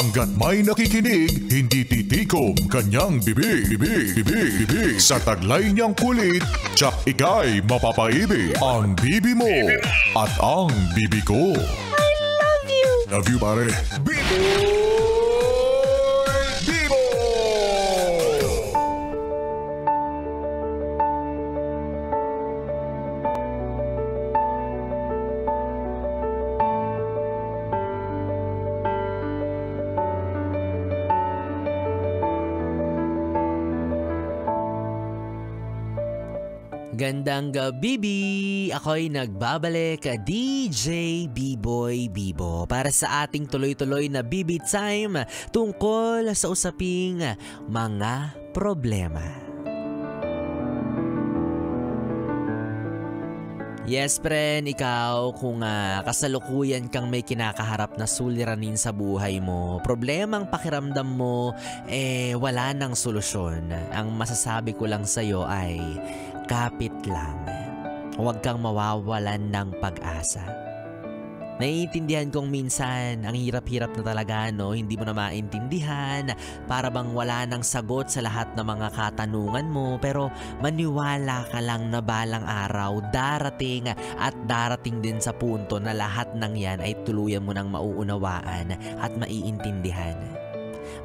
Hanggat may nakikinig, hindi titikom kanyang bibig. Sa taglay niyang kulit, tsak ika'y mapapaibig. Ang bibi mo at ang bibi ko. I love you! Love you, pare. Bibo! Gandang gabi, ako'y nagbabalik, DJ B-Boy Bibo, para sa ating tuloy-tuloy na BB Time tungkol sa usaping mga problema. Yes, friend, ikaw kung kasalukuyan kang may kinakaharap na suliranin sa buhay mo, problemang pakiramdam mo, wala nang solusyon. Ang masasabi ko lang sa'yo ay kapit lang. Huwag kang mawawalan ng pag-asa. Naiintindihan kong minsan, ang hirap-hirap na talaga, no? Hindi mo na maintindihan, para bang wala nang sagot sa lahat ng mga katanungan mo, pero maniwala ka lang na balang araw, darating at darating din sa punto na lahat ng yan ay tuluyan mo nang mauunawaan at maiintindihan.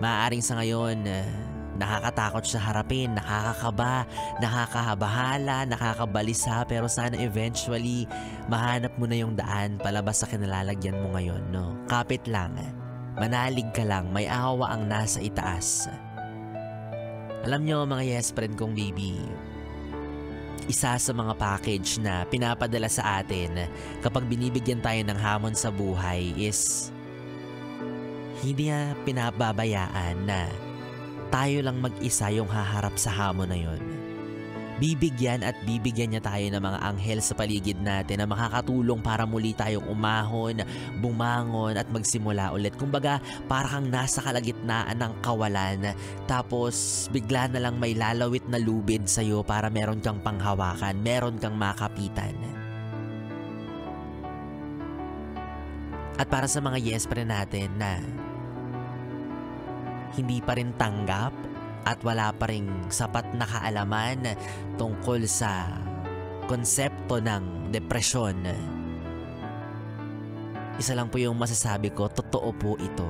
Maaaring sa ngayon, nakakatakot siya harapin, nakakakaba, nakakabahala, nakakabalisa, pero sana eventually mahanap mo na yung daan palabas sa kinalalagyan mo ngayon, no? Kapit lang, manalig ka lang, may awa ang nasa itaas. Alam nyo mga yes friend kong baby, isa sa mga package na pinapadala sa atin kapag binibigyan tayo ng hamon sa buhay is hindi niya pinababayaan na tayo lang mag-isa yung haharap sa hamon na yon. Bibigyan at bibigyan niya tayo ng mga anghel sa paligid natin na makakatulong para muli tayong umahon, bumangon at magsimula ulit. Kumbaga, parang nasa kalagitnaan ng kawalan, tapos bigla na lang may lalawit na lubid sa'yo para meron kang panghawakan, meron kang makapitan. At para sa mga yes pa rin natin na hindi pa rin tanggap at wala pa rin sapat na kaalaman tungkol sa konsepto ng depresyon, isa lang po yung masasabi ko, totoo po ito.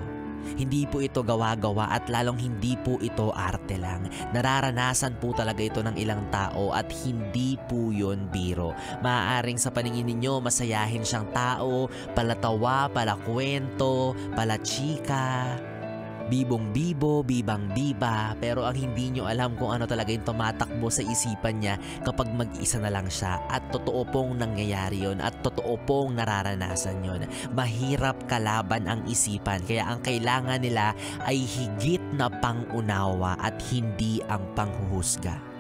Hindi po ito gawa-gawa at lalong hindi po ito arte lang. Nararanasan po talaga ito ng ilang tao at hindi po yun biro. Maaaring sa paningin ninyo masayahin siyang tao, palatawa, palakwento, palachika, bibong-bibo, bibang-biba, pero ang hindi nyo alam kung ano talaga yung tumatakbo sa isipan niya kapag mag-isa na lang siya, at totoo pong nangyayari yun at totoo pong nararanasan yun. Mahirap kalaban ang isipan, kaya ang kailangan nila ay higit na pangunawa at hindi ang panghuhusga.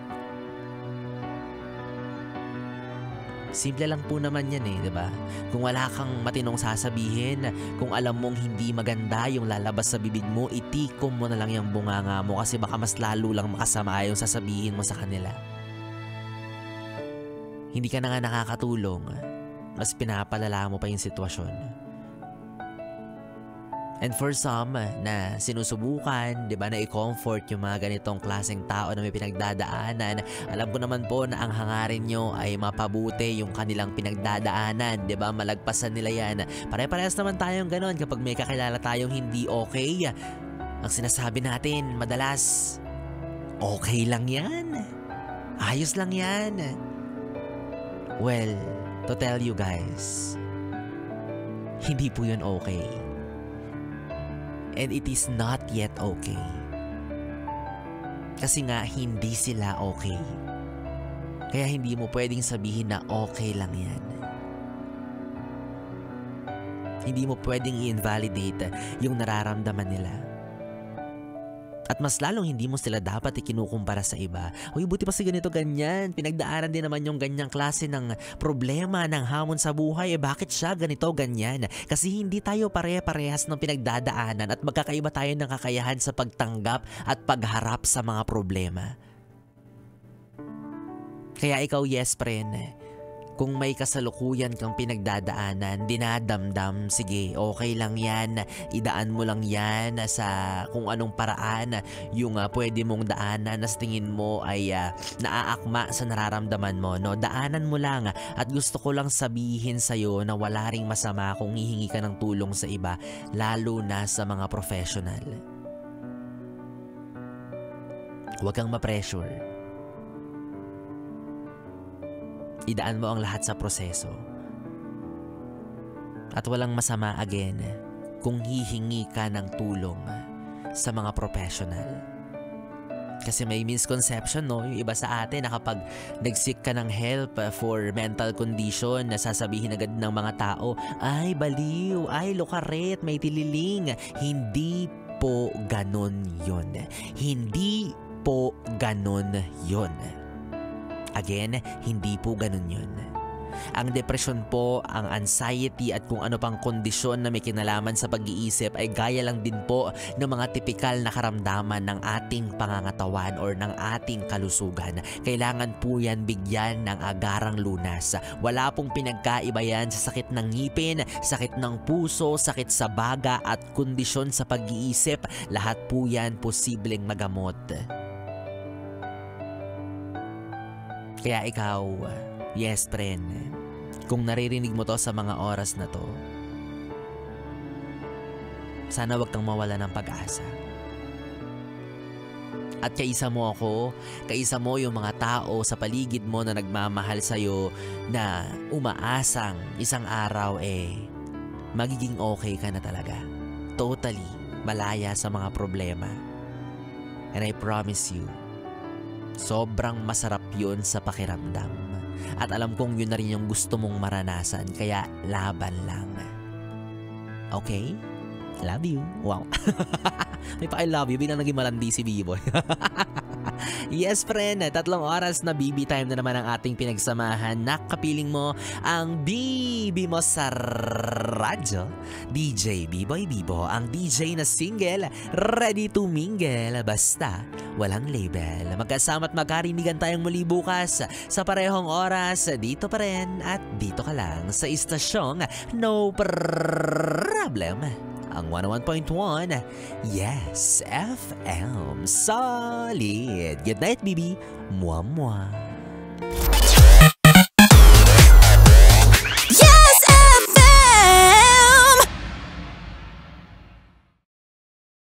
Simple lang po naman yan diba? Kung wala kang matinong sasabihin, kung alam mong hindi maganda yung lalabas sa bibig mo, itikom mo na lang yung bunganga mo kasi baka mas lalo lang makasama yung sasabihin mo sa kanila. Hindi ka na nga nakakatulong, mas pinapalala mo pa yung sitwasyon. And for some na sinusubukan, di ba, na i-comfort yung mga ganitong klaseng tao na may pinagdadaanan, alam ko naman po na ang hangarin nyo ay mapabuti yung kanilang pinagdadaanan, di ba? Malagpasan nila yan. Pare-parehas naman tayong ganon kapag may kakilala tayong hindi okay. Ang sinasabi natin madalas, okay lang yan. Ayos lang yan. Well, to tell you guys, hindi po yun okay. And it is not yet okay. Kasi nga hindi sila okay. Kaya hindi mo pwedeng sabihin na okay lang yan. Hindi mo pwedeng i-invalidate yung nararamdaman nila. At mas lalong hindi mo sila dapat ikinukumpara sa iba. Uy, buti pa si ganito ganyan. Pinagdaanan din naman yung ganyang klase ng problema, ng hamon sa buhay. Bakit siya ganito ganyan? Kasi hindi tayo pare-parehas ng pinagdadaanan at magkakaiba tayo ng kakayahan sa pagtanggap at pagharap sa mga problema. Kaya ikaw, yes friend, Kung may kasalukuyan kang pinagdadaanan, dinadamdam, sige, okay lang yan. Idaan mo lang yan sa kung anong paraan yung pwede mong daanan na sa tingin mo ay naaakma sa nararamdaman mo. No? Daanan mo lang at gusto ko lang sabihin sa'yo na wala ring masama kung hihingi ka ng tulong sa iba, lalo na sa mga professional. Huwag kang ma-pressure. Idaan mo ang lahat sa proseso. At walang masama again kung hihingi ka ng tulong sa mga professional. Kasi may misconception, no? Yung iba sa atin na kapag nag-seek ka ng help for mental condition, nasasabihin agad ng mga tao, ay baliw, ay lokaret, may tililing. Hindi po ganon yun. Hindi po ganon yun. Again, hindi po ganun yun. Ang depresyon po, ang anxiety at kung ano pang kondisyon na may kinalaman sa pag-iisip ay gaya lang din po ng mga tipikal na karamdaman ng ating pangangatawan or ng ating kalusugan. Kailangan po yan bigyan ng agarang lunas. Wala pong pinagkaiba yan sa sakit ng ngipin, sakit ng puso, sakit sa baga at kondisyon sa pag-iisip. Lahat po yan posibleng magamot. Kaya ikaw, yes friend, kung naririnig mo to sa mga oras na to, sana wag kang mawala ng pag-asa. At kaisa mo ako, kaisa mo yung mga tao sa paligid mo na nagmamahal sa'yo na umaasang isang araw magiging okay ka na talaga. Totally malaya sa mga problema. And I promise you, sobrang masarap yun sa pakiramdam. At alam kong yun na rin yung gusto mong maranasan. Kaya laban lang. Okay? Love you. Wow. May pa-I love you. Bilang naging malandi si B-Boy. Yes friend, 3 oras na BB time na naman ang ating pinagsamahan. Nakapiling mo ang BB mo sa radyo. DJ B-Boy Bibo, ang DJ na single, ready to mingle. Basta walang label. Magkasama at magkarinigan tayong muli bukas sa parehong oras. Dito pa rin at dito ka lang sa istasyong No Problem. Ang 101.1, Yes FM. Solid. Good night, baby. Mwah, mwah.